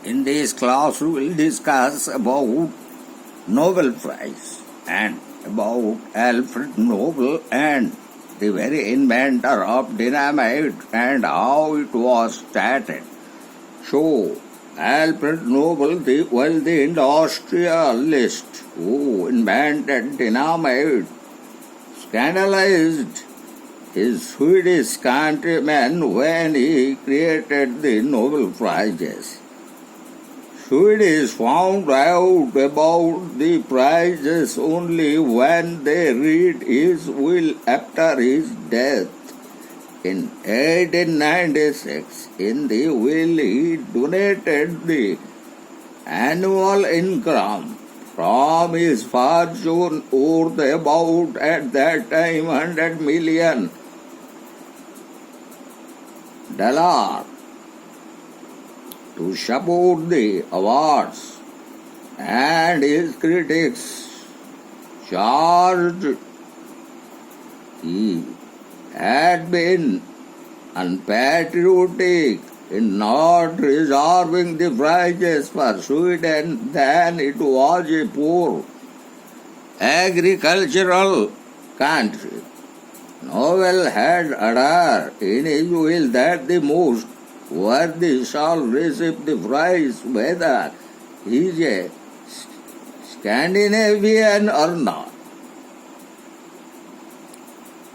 In this class we will discuss about Nobel Prize and about Alfred Nobel and the very inventor of dynamite and how it was started. So, Alfred Nobel, the wealthy industrialist who invented dynamite, scandalized his Swedish countrymen when he created the Nobel Prizes. Swedish found out about the prizes only when they read his will after his death. In 1896, in the will he donated the annual income from his fortune worth about at that time $100 million to support the awards, and his critics charged he had been unpatriotic in not reserving the prizes for Sweden, then it was a poor agricultural country. Nobel had ordered in his will that the most worthy shall receive the prize, whether he is a Scandinavian or not.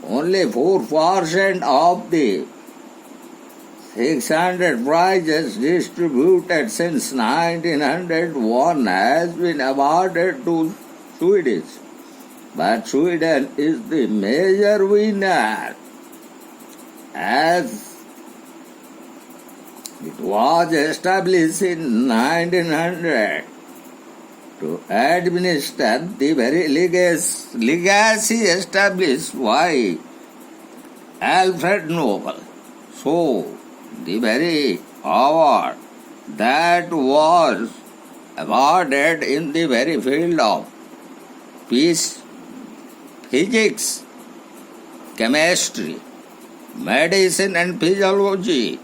Only 4% of the 600 prizes distributed since 1901 has been awarded to Swedish, but Sweden is the major winner, as it was established in 1900 to administer the very legacy established by Alfred Nobel. So, the very award that was awarded in the very field of peace, physics, chemistry, medicine and physiology,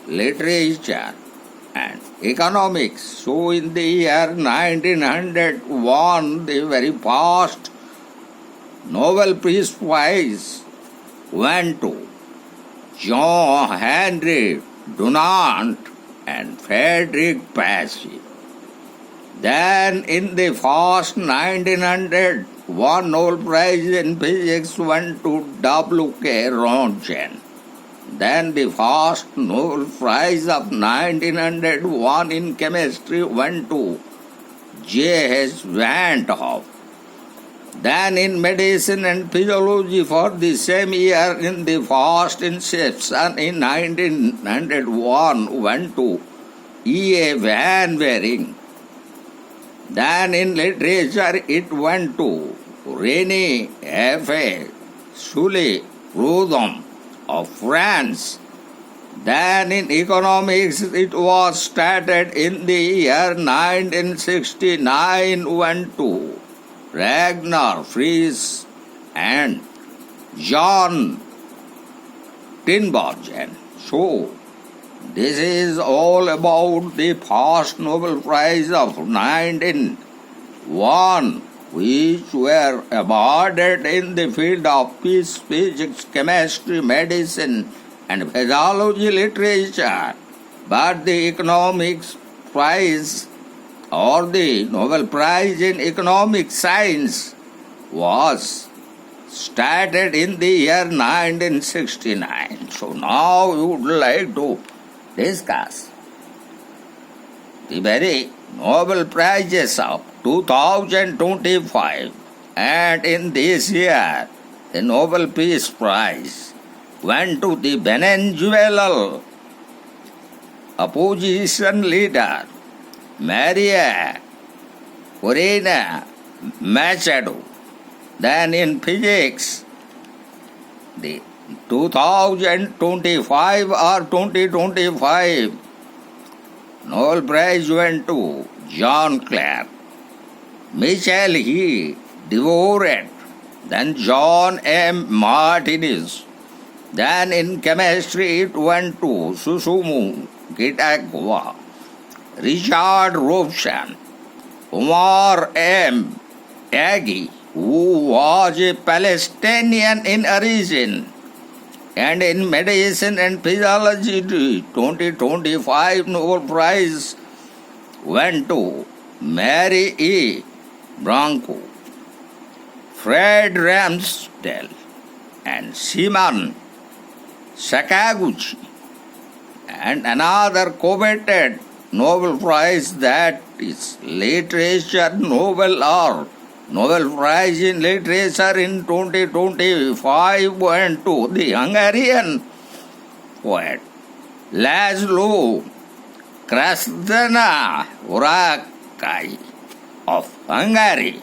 literature and economics. So in the year 1901, the very first Nobel Peace Prize went to J.H.Dunant and Frederick Passy. Then in the first 1901 Nobel Prize in Physics went to W.K. Roentgen. Then the first Nobel Prize of 1901 in chemistry went to J.H.Dunant. Then in medicine and physiology for the same year in the first inception in 1901 went to E.A. Van Waring. Then in literature it went to René F.A. Sully Proudhon of France. Then in economics it was started in the year 1969 went to Ragnar Friis and John Tinborgen. So this is all about the first Nobel Prize of 1901, which were awarded in the field of peace, physics, chemistry, medicine, and physiology literature. But the economics prize or the Nobel Prize in economic science was started in the year 1969. So now we would like to discuss the very Nobel Prizes of 2025, and in this year the Nobel Peace Prize went to the Venezuelan opposition leader Maria Corina Machado. Then in physics, the 2025 or 2025 Nobel Prize went to John Clark, Michel E. Dvorak, then John M. Martinez. Then in chemistry it went to Susumu Kitagawa, Richard Robson, Umar M. Tagore, who was a Palestinian in origin, and in Medicine and Physiology, the 2025 Nobel Prize went to Mary E. Branco, Fred Ramsdell, and Simon Sakaguchi. And another coveted Nobel Prize, that is Literature Nobel or Nobel Prize in Literature in 2025 went to the Hungarian poet Laszlo Krasna Urakai of Hungary.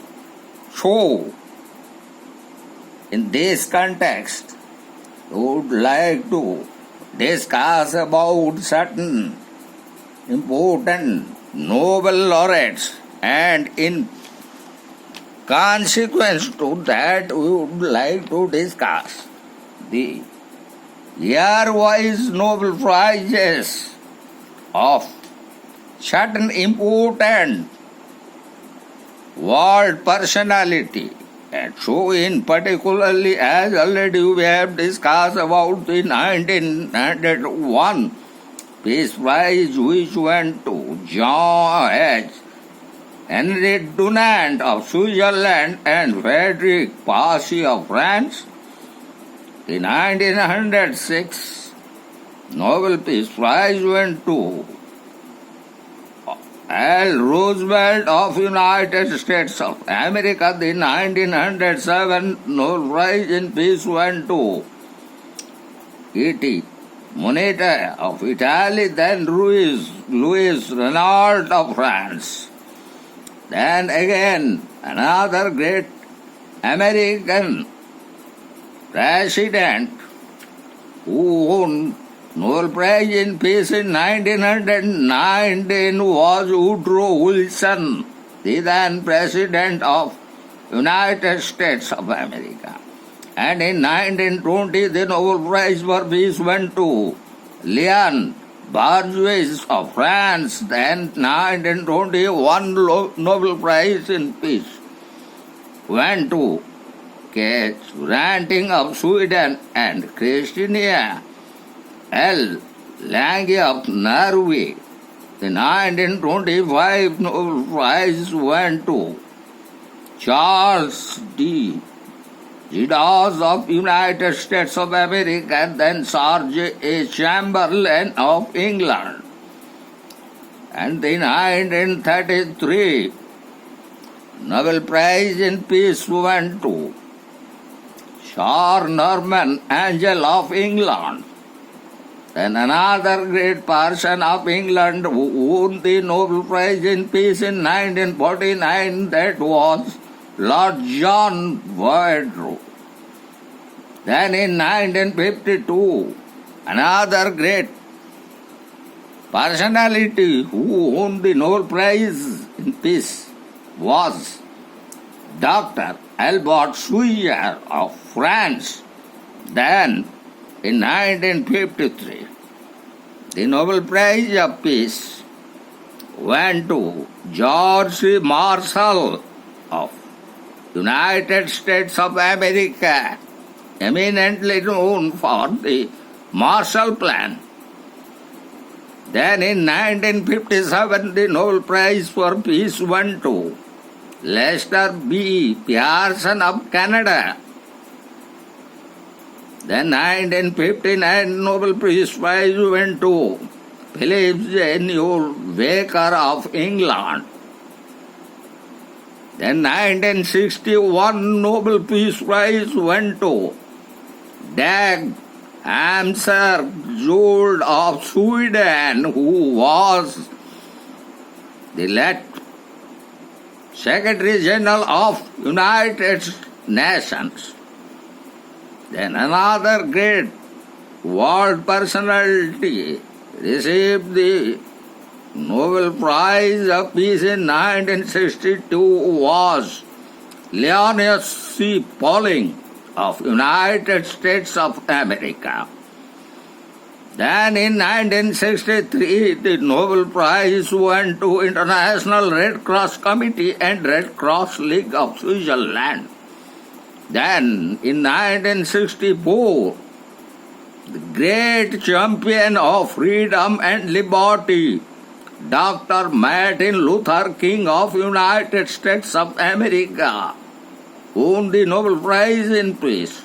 So, in this context, I would like to discuss about certain important Nobel laureates, and in consequence to that, we would like to discuss the year-wise Nobel Prizes of certain important world personality. And so, in particularly, as already we have discussed about the 1901 Peace Prize, which went to J.H.Dunant of Switzerland and Frederick Passy of France. The 1906 Nobel Peace Prize went to L. Roosevelt of United States of America. The 1907 Nobel Prize in Peace went to E.T. Moneta of Italy, then Louis Renault of France. Then again, another great American president who won Nobel Prize in Peace in 1919 was Woodrow Wilson, the then President of United States of America. And in 1920, the Nobel Prize for Peace went to Leon Bourgeois of France. Then 1921 Nobel Prize in Peace went to K. Ranting of Sweden and Christina L. Lange of Norway. The 1925 Nobel Prize went to Charles D. Giddens of United States of America, then Sir J. Chamberlain of England. And the 1933 Nobel Prize in Peace went to Sir Norman Angell of England. Then another great person of England who won the Nobel Prize in Peace in 1949, that was Lord John Boydrew. Then in 1952, another great personality who won the Nobel Prize in Peace was Dr. Albert Schweitzer of France. Then in 1953, the Nobel Prize of Peace went to George C. Marshall of United States of America, eminently known for the Marshall Plan. Then in 1957, the Nobel Prize for Peace went to Lester B. Pearson of Canada. Then 1959 Nobel Peace Prize went to Philip J. Baker of England. Then 1961 Nobel Peace Prize went to Dag Hammarskjöld of Sweden, who was the late Secretary General of United Nations. Then another great world personality received the Nobel Prize of Peace in 1962 was Linus C. Pauling of United States of America. Then in 1963, the Nobel Prize went to International Red Cross Committee and Red Cross League of Switzerland. Then in 1964, the great champion of freedom and liberty, Dr. Martin Luther King of United States of America, won the Nobel Prize in Peace.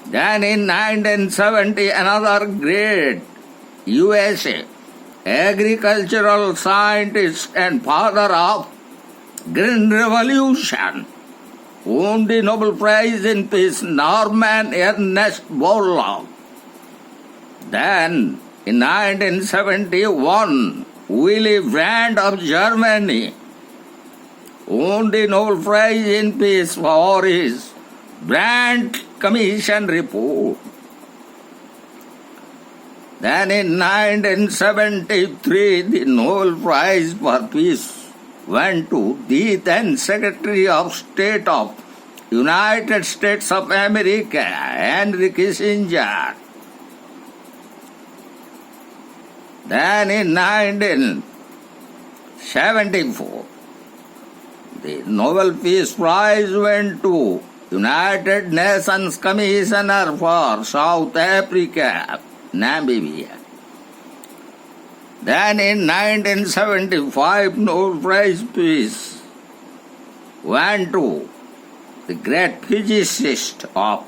Then in 1970, another great USA agricultural scientist and father of Green Revolution won the Nobel Prize in Peace, Norman Ernest Borlaug. Then in 1971, Willy Brandt of Germany won the Nobel Prize in Peace for his Brandt Commission report. Then in 1973, the Nobel Prize for Peace went to the then Secretary of State of United States of America, Henry Kissinger. Then in 1974, the Nobel Peace Prize went to United Nations Commissioner for South Africa, Namibia. Then in 1975, Nobel Prize Peace went to the great physicist of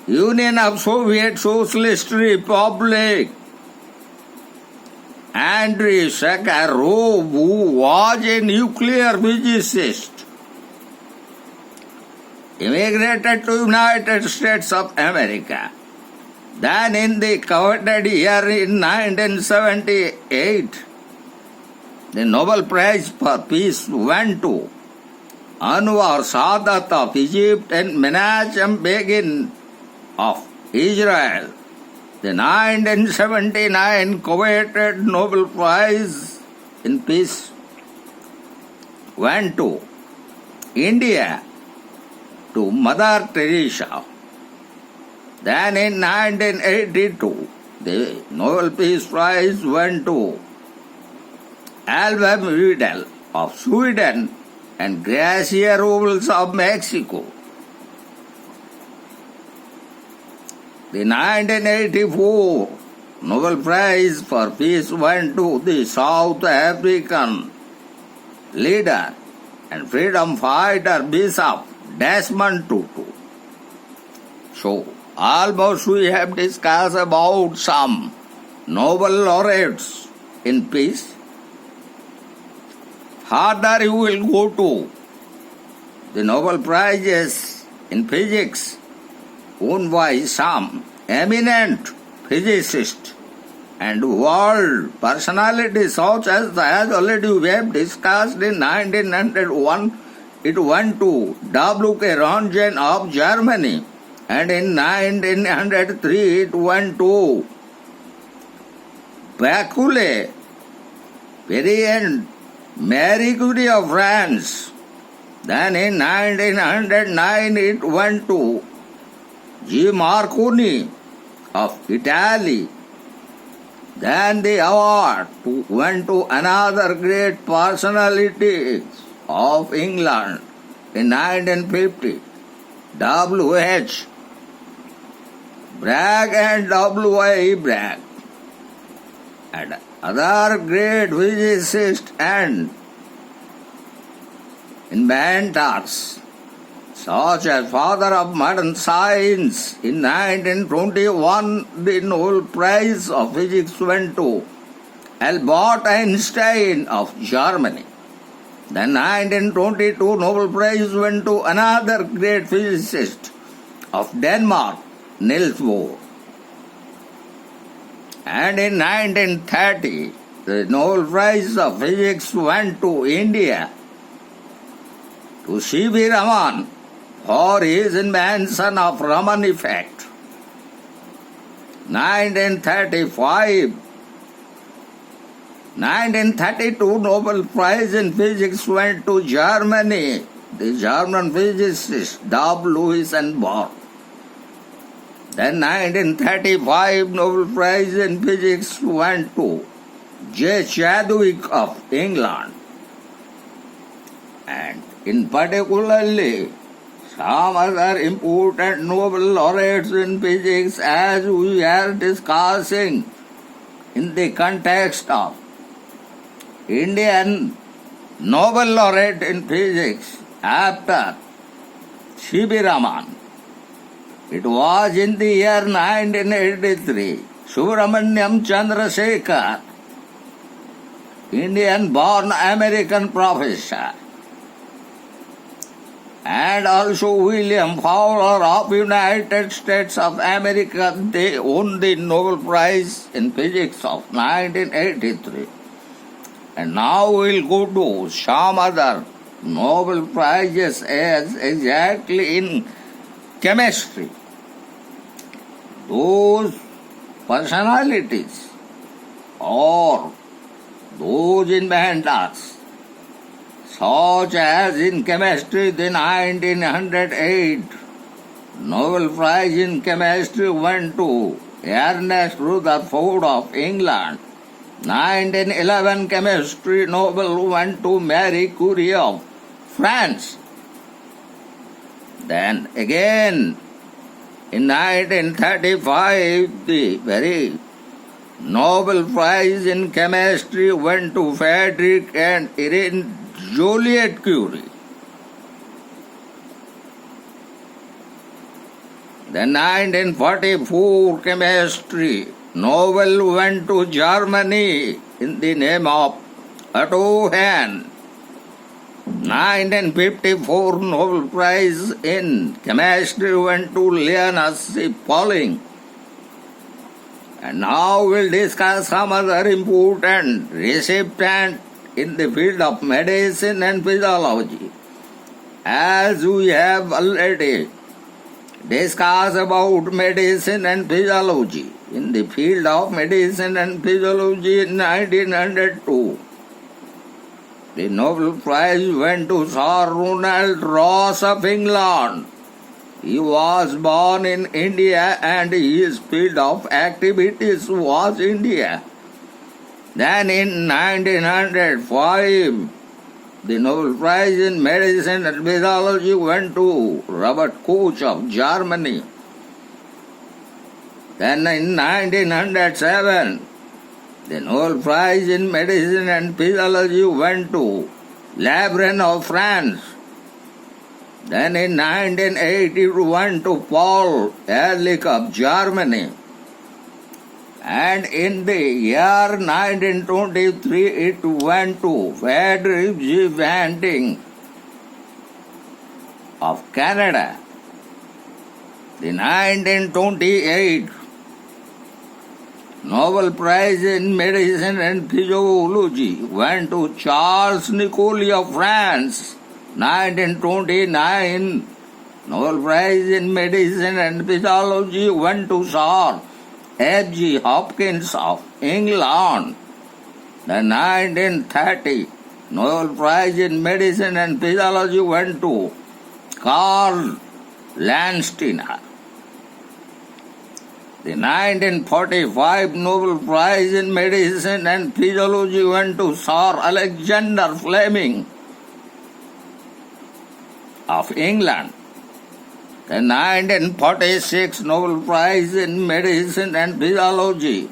Union of Soviet Socialist Republic, Andrei Sakharov, who was a nuclear physicist, immigrated to United States of America. Then in the coveted year in 1978, the Nobel Prize for Peace went to Anwar Sadat of Egypt and Menachem Begin of Israel. The 1979 coveted Nobel Prize in Peace went to India, to Mother Teresa. Then in 1982, the Nobel Peace Prize went to Alva Vidal of Sweden and Gracia Robles of Mexico. The 1984 Nobel Prize for Peace went to the South African leader and freedom fighter Bishop Desmond Tutu. So, almost we have discussed about some Nobel laureates in peace. Further you will go to the Nobel Prizes in physics won by some eminent physicists and world personalities such as already we have discussed in 1901. It went to W.K. Röntgen of Germany, and in 1903 it went to Becquerel, and Marie Curie of France. Then in 1909 it went to G. Marconi of Italy. Then the award went to another great personality of England in 1950, W.H. Bragg and W.I. Bragg, and other great physicists and inventors, such as father of modern science. In 1921, the Nobel Prize of Physics went to Albert Einstein of Germany. Then 1922 Nobel Prize went to another great physicist of Denmark, Niels Bohr. And in 1930, the Nobel Prize of Physics went to India, to C.V. Raman, for his invention of Raman effect. 1932 Nobel Prize in Physics went to Germany, the German physicist W. Lewis and Bohr. Then 1935 Nobel Prize in Physics went to J.H.Dunant of England. And in particularly some other important Nobel laureates in physics, as we are discussing in the context of Indian Nobel laureate in physics after C.V. Raman. It was in the year 1983. Subramaniam Chandrasekhar, Indian-born American professor, and also William Fowler of United States of America, they won the Nobel Prize in Physics of 1983. And now we'll go to some other Nobel Prizes as exactly in chemistry. Those personalities or those inventors, such as in chemistry, the 1908 Nobel Prize in Chemistry went to Ernest Rutherford of England. 1911 Chemistry Nobel went to Marie Curie of France. Then again, in 1935, the very Nobel Prize in Chemistry went to Frederick and Irene Joliot Curie. Then 1944 Chemistry Nobel went to Germany in the name of Otto Hahn. 1954 Nobel Prize in Chemistry went to Linus Pauling. And now we'll discuss some other important recipients in the field of medicine and physiology. As we have already discussed about medicine and physiology in the field of medicine and physiology in 1902, the Nobel Prize went to Sir Ronald Ross of England. He was born in India and his field of activities was India. Then in 1905, the Nobel Prize in Medicine and Physiology went to Robert Koch of Germany. Then in 1907, the Nobel Prize in Medicine and Physiology went to Lebrun of France. Then in 1980 it went to Paul Ehrlich of Germany. And in the year 1923 it went to Frederick G. Banting of Canada. The 1928 Nobel Prize in Medicine and Physiology went to Charles Nicolle of France. 1929 Nobel Prize in Medicine and Physiology went to Sir F.G. Hopkins of England. The 1930 Nobel Prize in Medicine and Physiology went to Karl Landsteiner. The 1945 Nobel Prize in Medicine and Physiology went to Sir Alexander Fleming of England. The 1946 Nobel Prize in Medicine and Physiology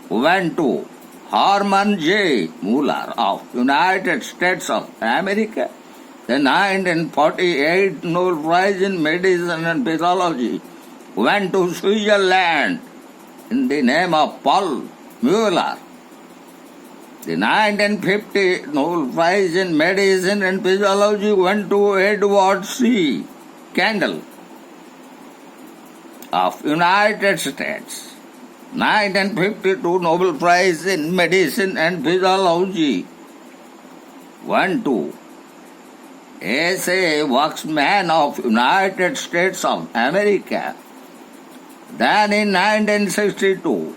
went to Herman J. Muller of United States of America. The 1948 Nobel Prize in Medicine and Physiology went to Switzerland in the name of Paul Muller. The 1950 Nobel Prize in Medicine and Physiology went to Edward C. Kendall of United States. 1952 Nobel Prize in Medicine and Physiology went to S.A. Waxman of United States of America. Then in 1962,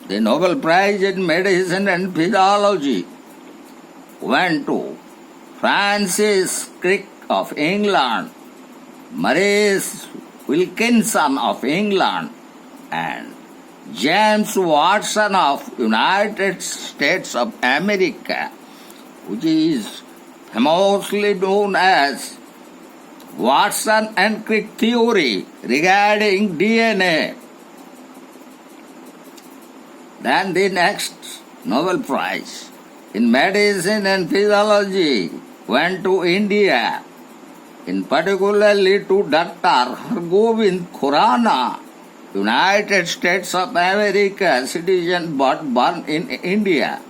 the Nobel Prize in Medicine and Physiology went to Francis Crick of England, Maurice Wilkinson of England and James Watson of United States of America, which is famously known as Watson and Crick theory regarding DNA. Then the next Nobel Prize in Medicine and Physiology went to India, in particularly to Dr. Hargobind Khurana, United States of America citizen but born in India.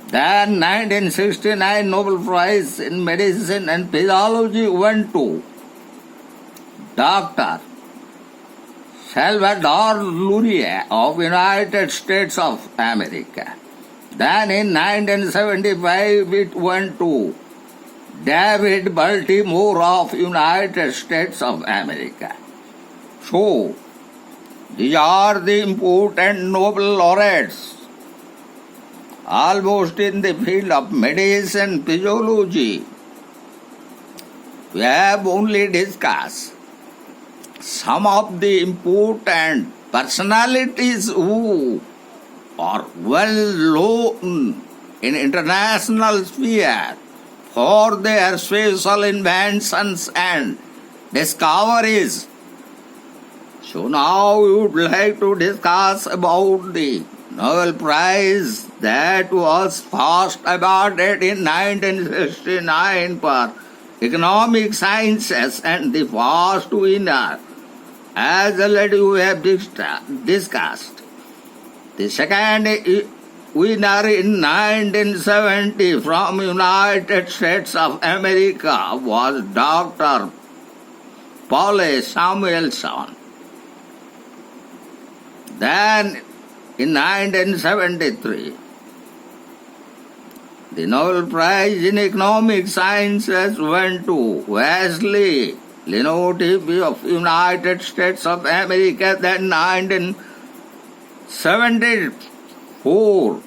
Then 1969 Nobel Prize in Medicine and Physiology went to Dr. Salvador Luria of United States of America. Then in 1975 it went to David Baltimore of United States of America. So, these are the important Nobel laureates, almost in the field of medicine physiology. We have only discussed some of the important personalities who are well known in international sphere for their special inventions and discoveries. So now we would like to discuss about the Nobel Prize that was first awarded in 1969 for economic sciences, and the first winner, as already we have discussed. The second winner in 1970 from United States of America was Dr. Paul Samuelson. Then in 1973, the Nobel Prize in Economic Sciences went to Wesley Linotti of United States of America. Then 1974,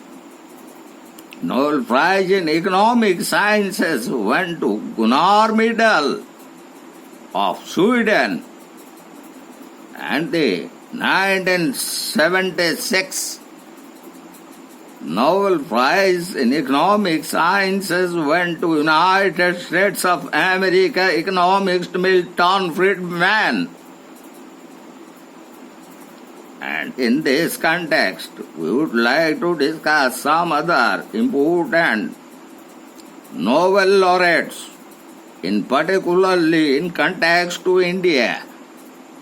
Nobel Prize in Economic Sciences went to Gunnar Myrdal of Sweden. And the 1976 Nobel Prize in Economic Sciences went to United States of America economist Milton Friedman. And in this context, we would like to discuss some other important Nobel laureates, in particularly in context to India,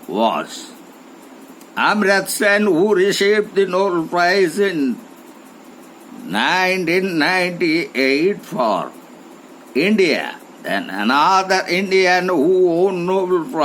was Amartya Sen, who received the Nobel Prize in 1998 for India. Then another Indian who won Nobel Prize